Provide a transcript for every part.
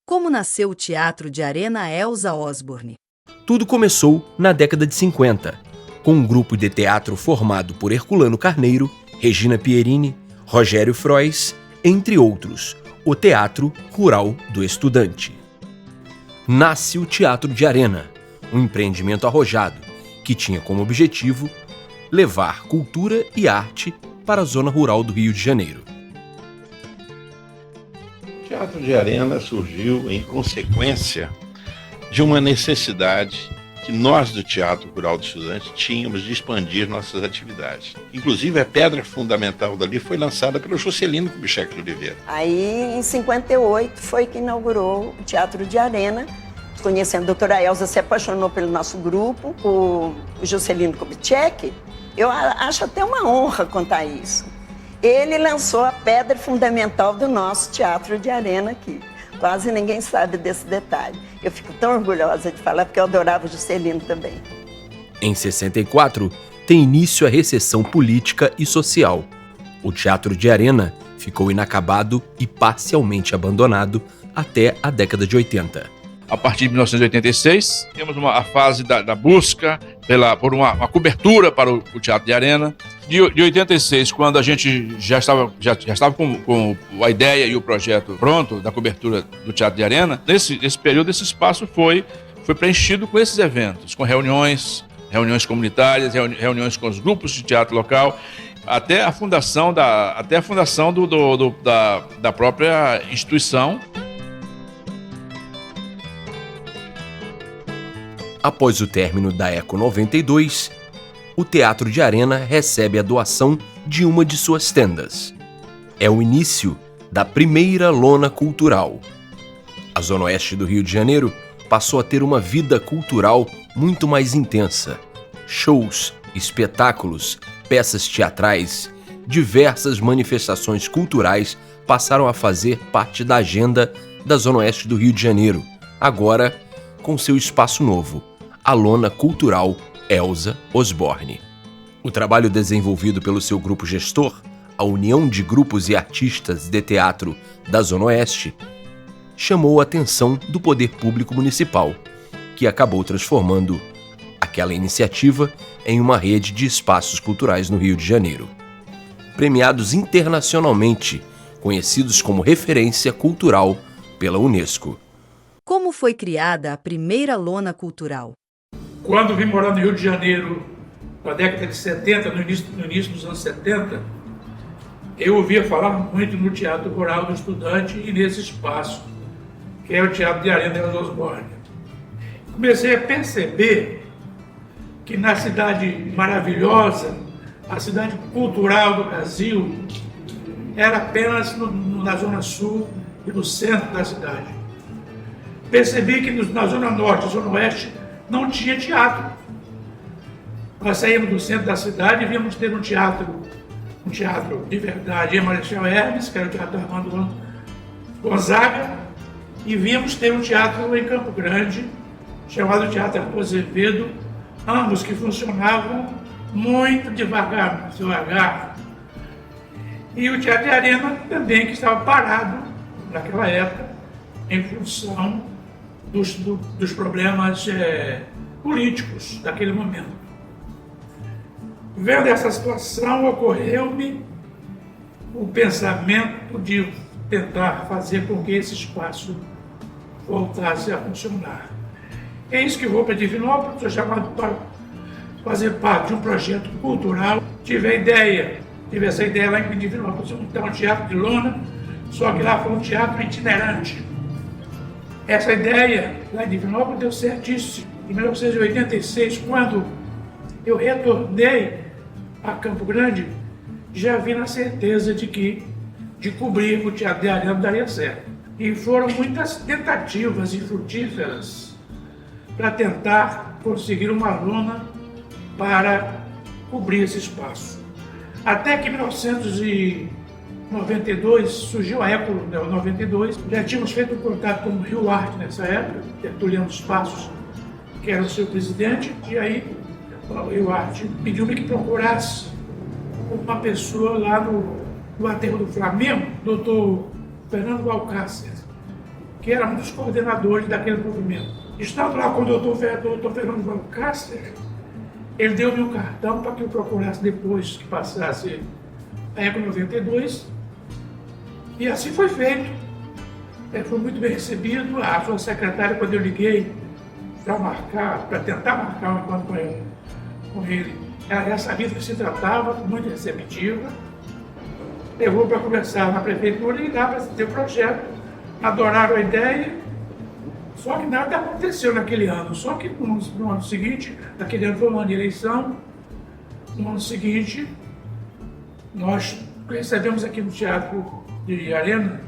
Como nasceu o Teatro de Arena Elza Osborne? Tudo começou na década de 50, com um grupo de teatro formado por Herculano Carneiro, Regina Pierini, Rogério Frois, entre outros, o Teatro Rural do Estudante. Nasce o Teatro de Arena, um empreendimento arrojado que tinha como objetivo levar cultura e arte para a zona rural do Rio de Janeiro. O Teatro de Arena surgiu em consequência de uma necessidade que nós do Teatro Rural do Estudante tínhamos de expandir nossas atividades. Inclusive, a pedra fundamental dali foi lançada pelo Juscelino Kubitschek de Oliveira. Aí, em 58, foi que inaugurou o Teatro de Arena. Conhecendo a doutora Elza, se apaixonou pelo nosso grupo, o Juscelino Kubitschek. Eu acho até uma honra contar isso. Ele lançou a pedra fundamental do nosso Teatro de Arena aqui. Quase ninguém sabe desse detalhe. Eu fico tão orgulhosa de falar, porque eu adorava o Juscelino também. Em 64, tem início a recessão política e social. O Teatro de Arena ficou inacabado e parcialmente abandonado até a década de 80. A partir de 1986, temos a fase da busca por uma cobertura para o Teatro de Arena. De 86, quando a gente já estava com a ideia e o projeto pronto da cobertura do Teatro de Arena, nesse período esse espaço foi preenchido com esses eventos, com reuniões comunitárias, reuniões com os grupos de teatro local, até a fundação da própria instituição. Após o término da Eco 92, o Teatro de Arena recebe a doação de uma de suas tendas. É o início da primeira lona cultural. A Zona Oeste do Rio de Janeiro passou a ter uma vida cultural muito mais intensa. Shows, espetáculos, peças teatrais, diversas manifestações culturais passaram a fazer parte da agenda da Zona Oeste do Rio de Janeiro, agora com seu espaço novo, a Lona Cultural Elza Osborne. O trabalho desenvolvido pelo seu grupo gestor, a União de Grupos e Artistas de Teatro da Zona Oeste, chamou a atenção do poder público municipal, que acabou transformando aquela iniciativa em uma rede de espaços culturais no Rio de Janeiro. Premiados internacionalmente, conhecidos como referência cultural pela Unesco. Como foi criada a primeira lona cultural? Quando vim morar no Rio de Janeiro, na década de 70, no início dos anos 70, eu ouvia falar muito no Teatro Rural do Estudante e nesse espaço, que é o Teatro de Arena Elza Osborne. Comecei a perceber que na cidade maravilhosa, a cidade cultural do Brasil, era apenas na Zona Sul e no centro da cidade. Percebi que na Zona Norte e Zona Oeste não tinha teatro. Nós saímos do centro da cidade e víamos ter um teatro de verdade em Marechal Hermes, que era o Teatro Armando Gonzaga, e víamos ter um teatro em Campo Grande, chamado Teatro Arthur Azevedo, ambos que funcionavam muito devagar. E o Teatro de Arena também, que estava parado naquela época, em função dos problemas políticos daquele momento. Vendo essa situação, ocorreu-me o pensamento de tentar fazer com que esse espaço voltasse a funcionar. É isso que vou para Divinópolis, sou chamado para fazer parte de um projeto cultural. Tive essa ideia lá em Divinópolis, montar um teatro de lona, só que lá foi um teatro itinerante. Essa ideia lá em Divinópolis deu certíssimo. Em 1986, quando eu retornei a Campo Grande, já vi na certeza de de cobrir o Teatro de Arena daria certo. E foram muitas tentativas infrutíferas para tentar conseguir uma lona para cobrir esse espaço. Até que em 1992 surgiu a Eco 92, já tínhamos feito um contato com o Rio Arte nessa época, Tertuliano dos Passos, que era o seu presidente, e aí o Rio Arte pediu-me que procurasse uma pessoa lá no aterro do Flamengo, doutor Fernando Valcácer, que era um dos coordenadores daquele movimento. Estando lá com o doutor Fernando Valcácer, ele deu-me um cartão para que eu procurasse depois que passasse a Eco 92, e assim foi feito. Foi muito bem recebido. A sua secretária, quando eu liguei para tentar marcar um encontro com ele, ela já sabia do que se tratava, muito receptiva. Levou para conversar na prefeitura e lá para ter o projeto. Adoraram a ideia, só que nada aconteceu naquele ano. Só que no ano seguinte, naquele ano foi um ano de eleição, no ano seguinte, nós recebemos aqui no Teatro de Arena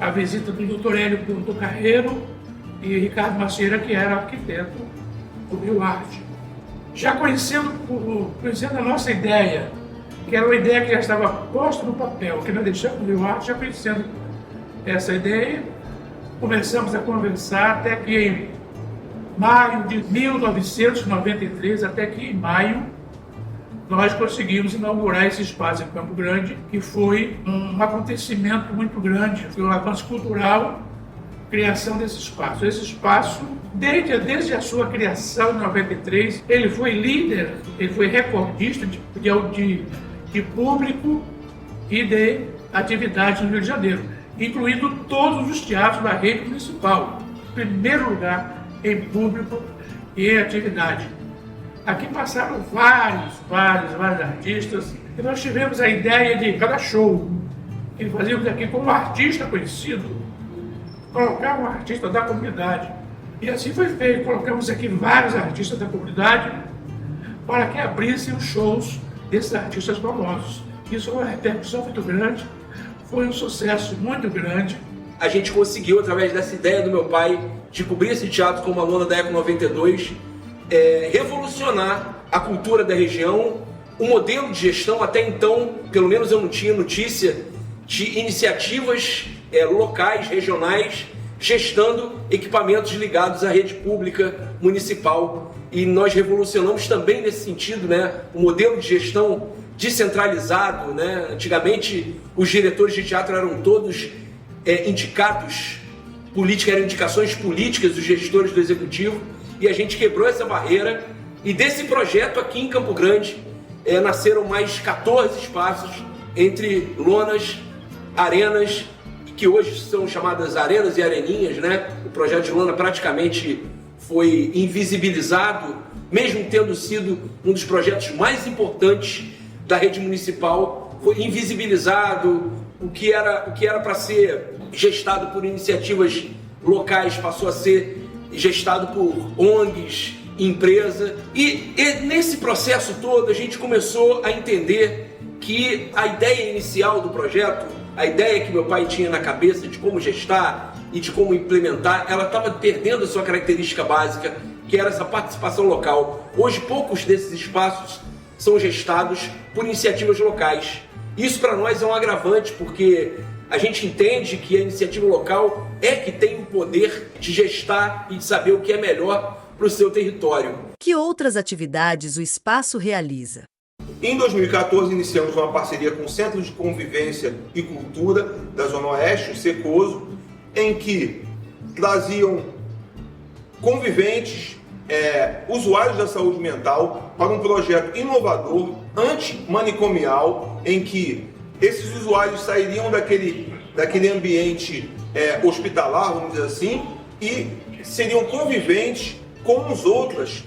a visita do doutor Hélio Pinto Carreiro e Ricardo Macieira, que era arquiteto do Rio Arte. Já conhecendo a nossa ideia, que era uma ideia que já estava posta no papel, que nós deixamos no Rio Arte, já conhecendo essa ideia, começamos a conversar até que em maio de 1993, até que em maio, nós conseguimos inaugurar esse espaço em Campo Grande, que foi um acontecimento muito grande, foi um avanço cultural, criação desse espaço. Esse espaço, desde a sua criação em 93, ele foi líder, ele foi recordista de público e de atividades no Rio de Janeiro, incluindo todos os teatros da rede municipal. Primeiro lugar em público e em atividade. Aqui passaram vários artistas, e nós tivemos a ideia de cada show que fazíamos aqui com um artista conhecido, colocar um artista da comunidade. E assim foi feito, colocamos aqui vários artistas da comunidade para que abrissem os shows desses artistas famosos. Isso foi uma repercussão muito grande, foi um sucesso muito grande. A gente conseguiu, através dessa ideia do meu pai, de cobrir esse teatro como aluna da Eco 92, revolucionar a cultura da região, o modelo de gestão. Até então, pelo menos eu não tinha notícia de iniciativas locais, regionais, gestando equipamentos ligados à rede pública municipal. E nós revolucionamos também nesse sentido, né, o modelo de gestão descentralizado, né? Antigamente, os diretores de teatro eram todos indicados políticos, eram indicações políticas dos gestores do executivo, e a gente quebrou essa barreira. E desse projeto aqui em Campo Grande nasceram mais 14 espaços entre lonas, arenas, que hoje são chamadas arenas e areninhas, né? O projeto de lona praticamente foi invisibilizado, mesmo tendo sido um dos projetos mais importantes da rede municipal, foi invisibilizado. O que era para ser gestado por iniciativas locais passou a ser gestado por ONGs, empresa. E nesse processo todo a gente começou a entender que a ideia inicial do projeto, a ideia que meu pai tinha na cabeça de como gestar e de como implementar, ela estava perdendo a sua característica básica, que era essa participação local. Hoje poucos desses espaços são gestados por iniciativas locais. Isso para nós é um agravante, porque a gente entende que a iniciativa local é que tem o poder de gestar e de saber o que é melhor para o seu território. Que outras atividades o espaço realiza? Em 2014, iniciamos uma parceria com o Centro de Convivência e Cultura da Zona Oeste, o Secoso, em que traziam conviventes, usuários da saúde mental, para um projeto inovador, antimanicomial, em que esses usuários sairiam daquele ambiente hospitalar, vamos dizer assim, e seriam conviventes com os outros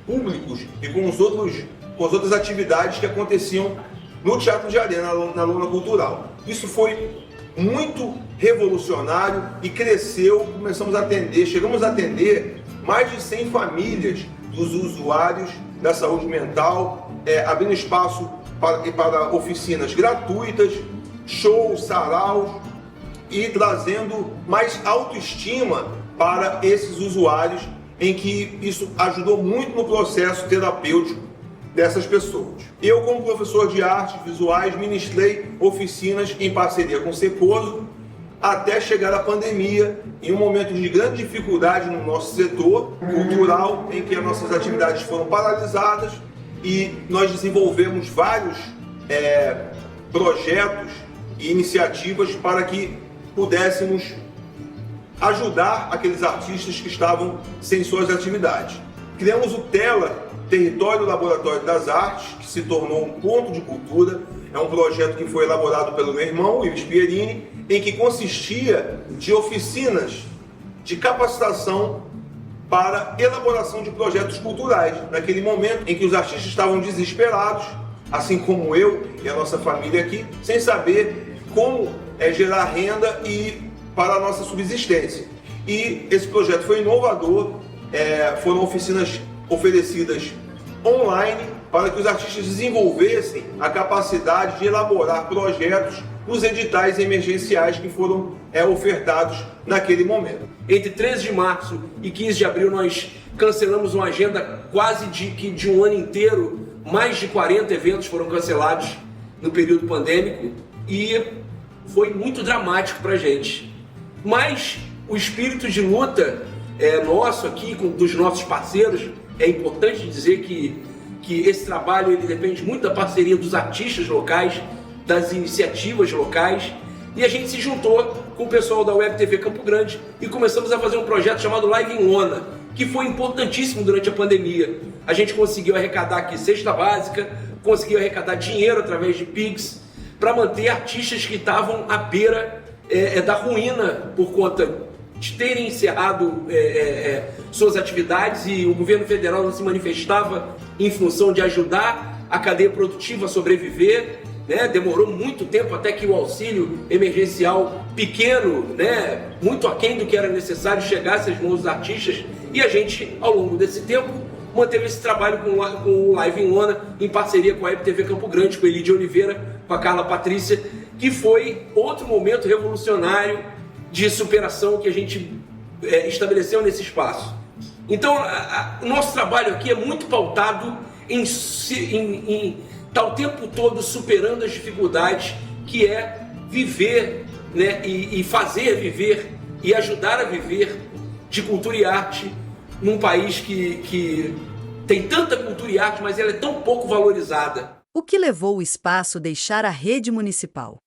públicos e com as outras atividades que aconteciam no Teatro de Arena, na lona cultural. Isso foi muito revolucionário e cresceu. Chegamos a atender mais de 100 famílias dos usuários da saúde mental, abrindo espaço para oficinas gratuitas shows, saraus e trazendo mais autoestima para esses usuários, em que isso ajudou muito no processo terapêutico dessas pessoas. Eu, como professor de artes visuais, ministrei oficinas em parceria com o Ceposo até chegar a pandemia, em um momento de grande dificuldade no nosso setor cultural, em que as nossas atividades foram paralisadas e nós desenvolvemos vários projetos e iniciativas para que pudéssemos ajudar aqueles artistas que estavam sem suas atividades. Criamos o TELA, Território Laboratório das Artes, que se tornou um ponto de cultura. É um projeto que foi elaborado pelo meu irmão, Ives Pierini, em que consistia de oficinas de capacitação para elaboração de projetos culturais, naquele momento em que os artistas estavam desesperados, assim como eu e a nossa família aqui, sem saber como gerar renda e para a nossa subsistência. E esse projeto foi inovador, foram oficinas oferecidas online para que os artistas desenvolvessem a capacidade de elaborar projetos nos editais emergenciais que foram ofertados naquele momento. Entre 13 de março e 15 de abril nós cancelamos uma agenda quase de um ano inteiro. Mais de 40 eventos foram cancelados no período pandêmico e foi muito dramático para a gente. Mas o espírito de luta nosso aqui, dos nossos parceiros, é importante dizer que esse trabalho ele depende muito da parceria dos artistas locais, das iniciativas locais, e a gente se juntou com o pessoal da Web TV Campo Grande e começamos a fazer um projeto chamado Live em Lona, que foi importantíssimo durante a pandemia. A gente conseguiu arrecadar aqui cesta básica, conseguiu arrecadar dinheiro através de Pix, para manter artistas que estavam à beira da ruína por conta de terem encerrado suas atividades, e o governo federal não se manifestava em função de ajudar a cadeia produtiva a sobreviver, né? Demorou muito tempo até que o auxílio emergencial pequeno, né, muito aquém do que era necessário, chegasse às mãos dos artistas, e a gente, ao longo desse tempo, manteve esse trabalho com o Live em Lona, em parceria com a Web TV Campo Grande, com a Elidia Oliveira, com a Carla Patrícia, que foi outro momento revolucionário de superação que a gente estabeleceu nesse espaço. Então, o nosso trabalho aqui é muito pautado em estar o tempo todo superando as dificuldades, que é viver, né, e fazer viver e ajudar a viver de cultura e arte num país que tem tanta cultura e arte, mas ela é tão pouco valorizada. O que levou o espaço a deixar a rede municipal?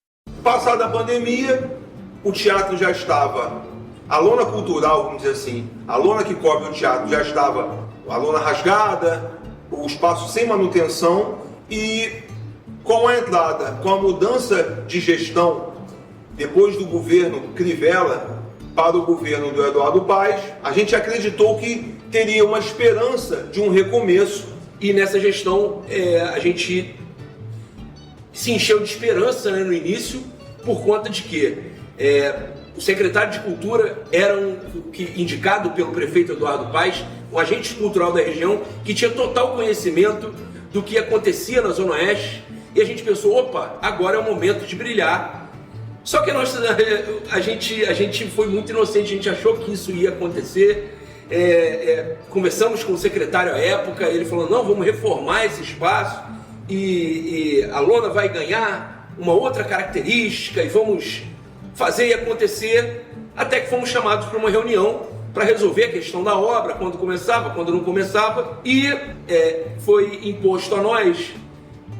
Passada a pandemia, o teatro já estava, a lona cultural, vamos dizer assim, a lona que cobre o teatro já estava, a lona rasgada, o espaço sem manutenção, e com a entrada, com a mudança de gestão, depois do governo Crivella para o governo do Eduardo Paes, a gente acreditou que teria uma esperança de um recomeço. E nessa gestão a gente se encheu de esperança, né, no início, por conta de que o secretário de Cultura era indicado pelo prefeito Eduardo Paes, um agente cultural da região que tinha total conhecimento do que acontecia na Zona Oeste, e a gente pensou, opa, agora é o momento de brilhar. Só que a gente foi muito inocente, a gente achou que isso ia acontecer. Conversamos com o secretário à época, ele falou, não, vamos reformar esse espaço e a lona vai ganhar uma outra característica e vamos fazer e acontecer, até que fomos chamados para uma reunião para resolver a questão da obra, quando começava, quando não começava, e foi imposto a nós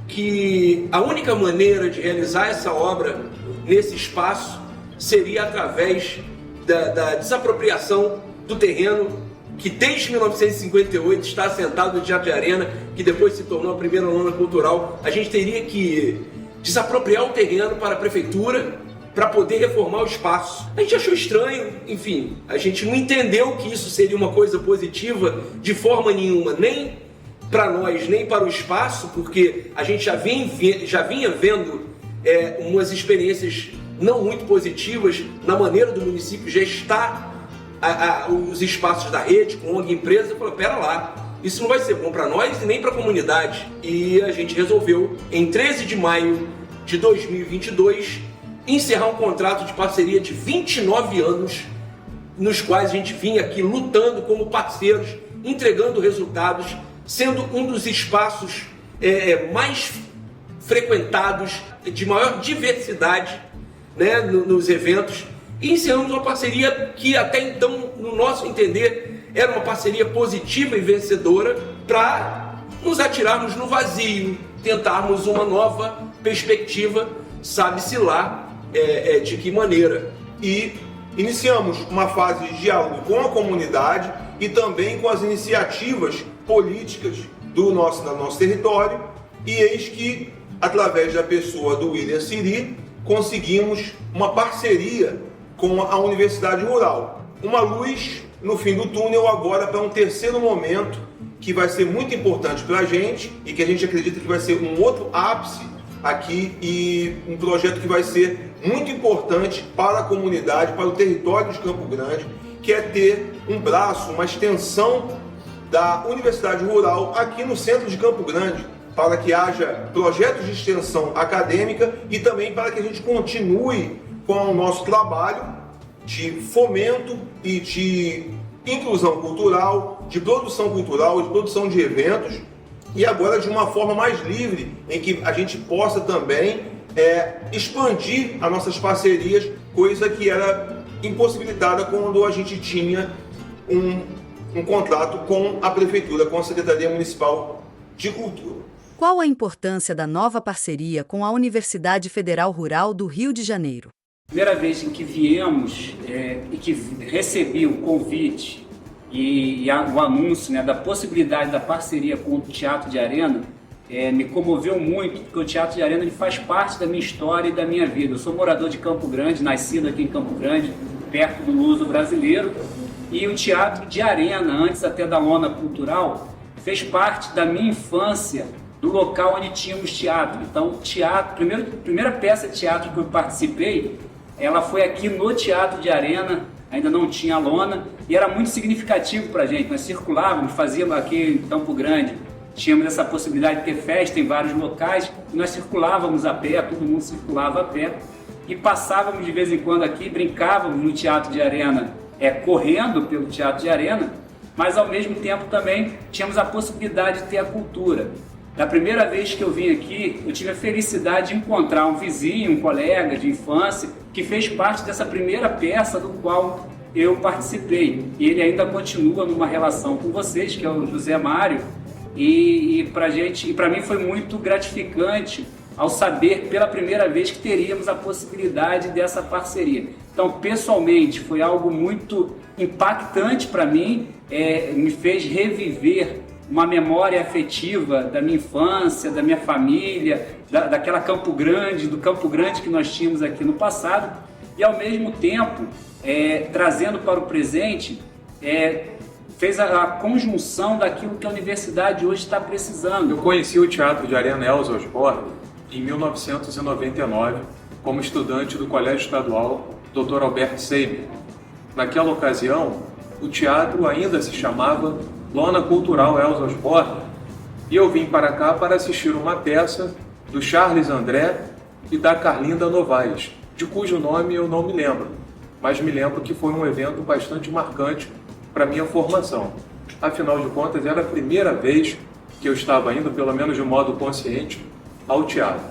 que a única maneira de realizar essa obra nesse espaço seria através da desapropriação do terreno que desde 1958 está assentado no Teatro de Arena, que depois se tornou a primeira lona cultural. A gente teria que desapropriar o terreno para a prefeitura para poder reformar o espaço. A gente achou estranho, enfim, a gente não entendeu que isso seria uma coisa positiva de forma nenhuma, nem para nós, nem para o espaço, porque a gente já vinha vendo umas experiências não muito positivas na maneira do município gestar os espaços da rede com ONG empresa. Falou, pera lá, isso não vai ser bom para nós e nem para a comunidade. E a gente resolveu, em 13 de maio de 2022, encerrar um contrato de parceria de 29 anos, nos quais a gente vinha aqui lutando como parceiros, entregando resultados, sendo um dos espaços mais frequentados, de maior diversidade, né, nos eventos, e encerramos uma parceria que até então, no nosso entender, era uma parceria positiva e vencedora para nos atirarmos no vazio, tentarmos uma nova perspectiva, sabe-se lá de que maneira. E iniciamos uma fase de diálogo com a comunidade e também com as iniciativas políticas do nosso território, e eis que, através da pessoa do William Siri, conseguimos uma parceria com a Universidade Rural. Uma luz no fim do túnel agora para um terceiro momento que vai ser muito importante para a gente e que a gente acredita que vai ser um outro ápice aqui e um projeto que vai ser muito importante para a comunidade, para o território de Campo Grande, que é ter um braço, uma extensão da Universidade Rural aqui no centro de Campo Grande, para que haja projetos de extensão acadêmica e também para que a gente continue com o nosso trabalho de fomento e de inclusão cultural, de produção cultural, de produção de eventos, e agora de uma forma mais livre, em que a gente possa também expandir as nossas parcerias, coisa que era impossibilitada quando a gente tinha um contrato com a Prefeitura, com a Secretaria Municipal de Cultura. Qual a importância da nova parceria com a Universidade Federal Rural do Rio de Janeiro? Primeira vez em que viemos e que recebi o convite e o anúncio, né, da possibilidade da parceria com o Teatro de Arena, me comoveu muito, porque o Teatro de Arena ele faz parte da minha história e da minha vida. Eu sou morador de Campo Grande, nascido aqui em Campo Grande, perto do Luso brasileiro, e o Teatro de Arena, antes até da Lona Cultural, fez parte da minha infância, do local onde tínhamos teatro. Então, teatro, primeira peça de teatro que eu participei, ela foi aqui no Teatro de Arena, ainda não tinha lona, e era muito significativo para a gente. Nós circulávamos, fazíamos aqui em Campo Grande, tínhamos essa possibilidade de ter festa em vários locais, e nós circulávamos a pé, todo mundo circulava a pé, e passávamos de vez em quando aqui, brincávamos no Teatro de Arena, correndo pelo Teatro de Arena, mas ao mesmo tempo também tínhamos a possibilidade de ter a cultura. Da primeira vez que eu vim aqui, eu tive a felicidade de encontrar um vizinho, um colega de infância, que fez parte dessa primeira peça do qual eu participei. E ele ainda continua numa relação com vocês, que é o José Mário, e para mim foi muito gratificante ao saber pela primeira vez que teríamos a possibilidade dessa parceria. Então, pessoalmente, foi algo muito impactante para mim, me fez reviver uma memória afetiva da minha infância, da minha família, daquela Campo Grande, do Campo Grande que nós tínhamos aqui no passado, e ao mesmo tempo, trazendo para o presente, fez a conjunção daquilo que a universidade hoje está precisando. Eu conheci o Teatro de Arena Elza Osborne em 1999, como estudante do Colégio Estadual Dr. Alberto Seiber. Naquela ocasião, o teatro ainda se chamava Lona Cultural Elza Osborne, e eu vim para cá para assistir uma peça do Charles André e da Carlinda Novaes, de cujo nome eu não me lembro, mas me lembro que foi um evento bastante marcante para minha formação. Afinal de contas, era a primeira vez que eu estava indo, pelo menos de modo consciente, ao teatro.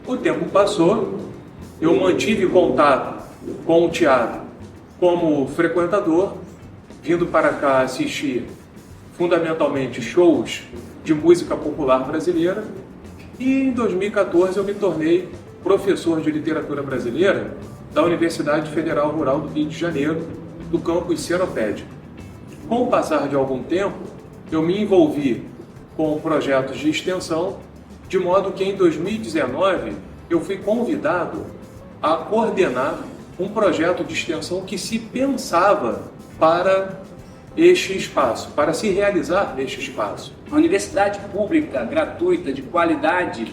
O tempo passou, eu mantive contato com o teatro como frequentador, vindo para cá assistir fundamentalmente shows de música popular brasileira, e em 2014 eu me tornei professor de literatura brasileira da Universidade Federal Rural do Rio de Janeiro, do campus Seropédica. Com o passar de algum tempo, eu me envolvi com projetos de extensão, de modo que em 2019 eu fui convidado a coordenar um projeto de extensão que se pensava para este espaço, para se realizar neste espaço. A universidade pública, gratuita, de qualidade,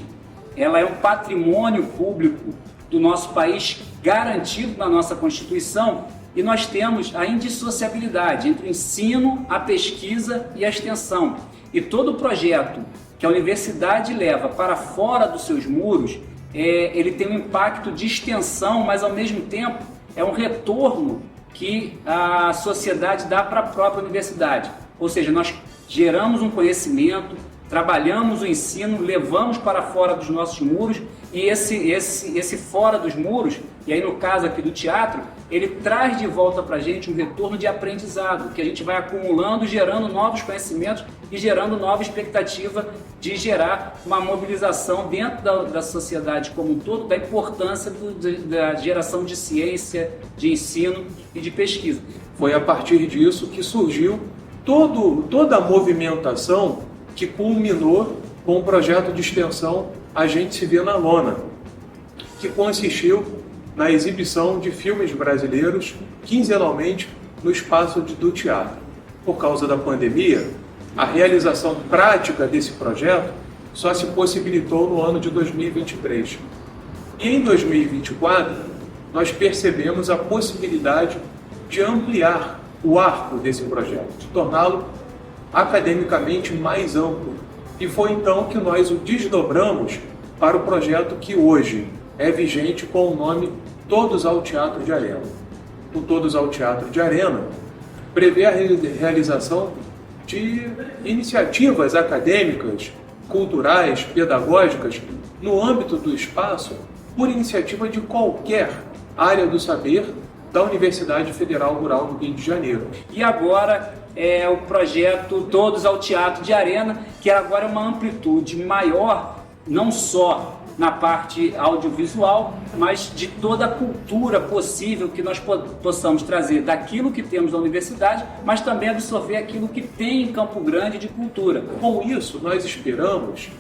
ela é um patrimônio público do nosso país, garantido na nossa Constituição, e nós temos a indissociabilidade entre o ensino, a pesquisa e a extensão. E todo projeto que a universidade leva para fora dos seus muros, ele tem um impacto de extensão, mas ao mesmo tempo é um retorno que a sociedade dá para a própria universidade. Ou seja, nós geramos um conhecimento, trabalhamos o ensino, levamos para fora dos nossos muros, e esse fora dos muros, e aí no caso aqui do teatro, ele traz de volta para a gente um retorno de aprendizado, que a gente vai acumulando, gerando novos conhecimentos e gerando nova expectativa de gerar uma mobilização dentro da sociedade como um todo, da importância da geração de ciência, de ensino e de pesquisa. Foi a partir disso que surgiu toda a movimentação que culminou com o projeto de extensão A Gente Se Vê na Lona, que consistiu na exibição de filmes brasileiros quinzenalmente no espaço do teatro. Por causa da pandemia, a realização prática desse projeto só se possibilitou no ano de 2023. E em 2024, nós percebemos a possibilidade de ampliar o arco desse projeto, de torná-lo academicamente mais amplo. E foi então que nós o desdobramos para o projeto que hoje é vigente com o nome Todos ao Teatro de Arena. O Todos ao Teatro de Arena prevê a realização de iniciativas acadêmicas, culturais, pedagógicas no âmbito do espaço por iniciativa de qualquer área do saber da Universidade Federal Rural do Rio de Janeiro. E agora é o projeto Todos ao Teatro de Arena, que agora é uma amplitude maior, não só na parte audiovisual, mas de toda a cultura possível que nós possamos trazer daquilo que temos na universidade, mas também absorver aquilo que tem em Campo Grande de cultura. Com isso, nós esperamos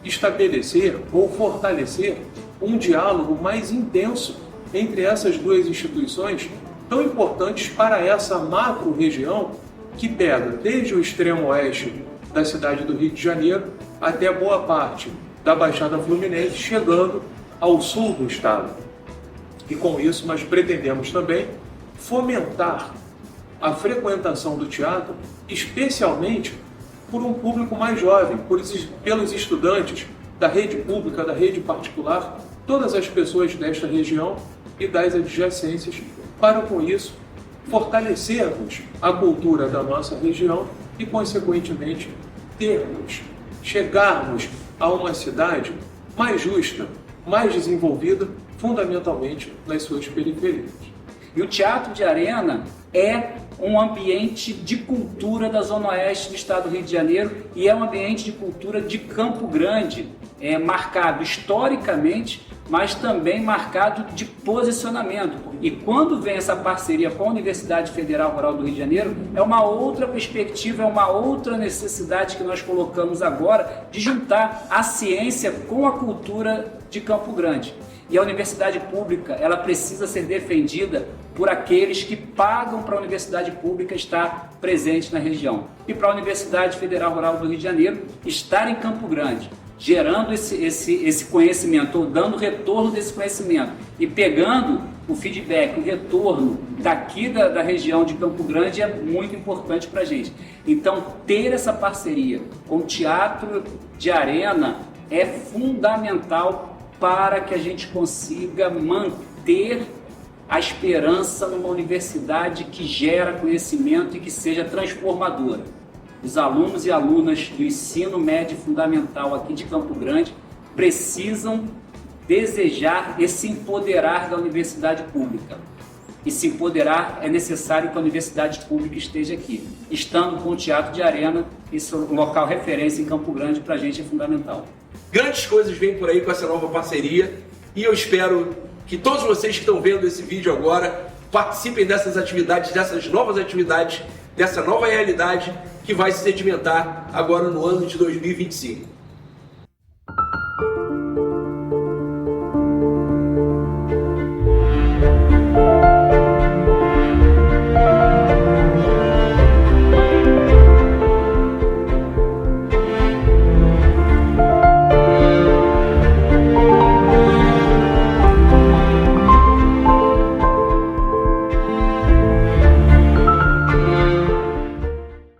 estabelecer ou fortalecer um diálogo mais intenso entre essas duas instituições tão importantes para essa macro-região que pega desde o extremo oeste da cidade do Rio de Janeiro até boa parte da Baixada Fluminense, chegando ao sul do estado. E com isso nós pretendemos também fomentar a frequentação do teatro, especialmente por um público mais jovem, pelos estudantes da rede pública, da rede particular, todas as pessoas desta região e das adjacências, para com isso fortalecermos a cultura da nossa região e, consequentemente, chegarmos a uma cidade mais justa, mais desenvolvida, fundamentalmente nas suas periferias. E o Teatro de Arena é um ambiente de cultura da Zona Oeste do estado do Rio de Janeiro e é um ambiente de cultura de Campo Grande, marcado historicamente, mas também marcado de posicionamento. E quando vem essa parceria com a Universidade Federal Rural do Rio de Janeiro, é uma outra perspectiva, é uma outra necessidade que nós colocamos agora de juntar a ciência com a cultura de Campo Grande. E a universidade pública, ela precisa ser defendida por aqueles que pagam para a universidade pública estar presente na região. E para a Universidade Federal Rural do Rio de Janeiro estar em Campo Grande, gerando esse conhecimento, ou dando retorno desse conhecimento e pegando o feedback, o retorno daqui da região de Campo Grande é muito importante para a gente. Então, ter essa parceria com o Teatro de Arena é fundamental para que a gente consiga manter a esperança numa universidade que gera conhecimento e que seja transformadora. Os alunos e alunas do ensino médio fundamental aqui de Campo Grande precisam desejar e se empoderar da universidade pública. E se empoderar é necessário que a universidade pública esteja aqui. Estando com o Teatro de Arena, isso é um local referência em Campo Grande, para a gente é fundamental. Grandes coisas vêm por aí com essa nova parceria e eu espero que todos vocês que estão vendo esse vídeo agora participem dessas atividades, dessas novas atividades, dessa nova realidade que vai se sedimentar agora no ano de 2025.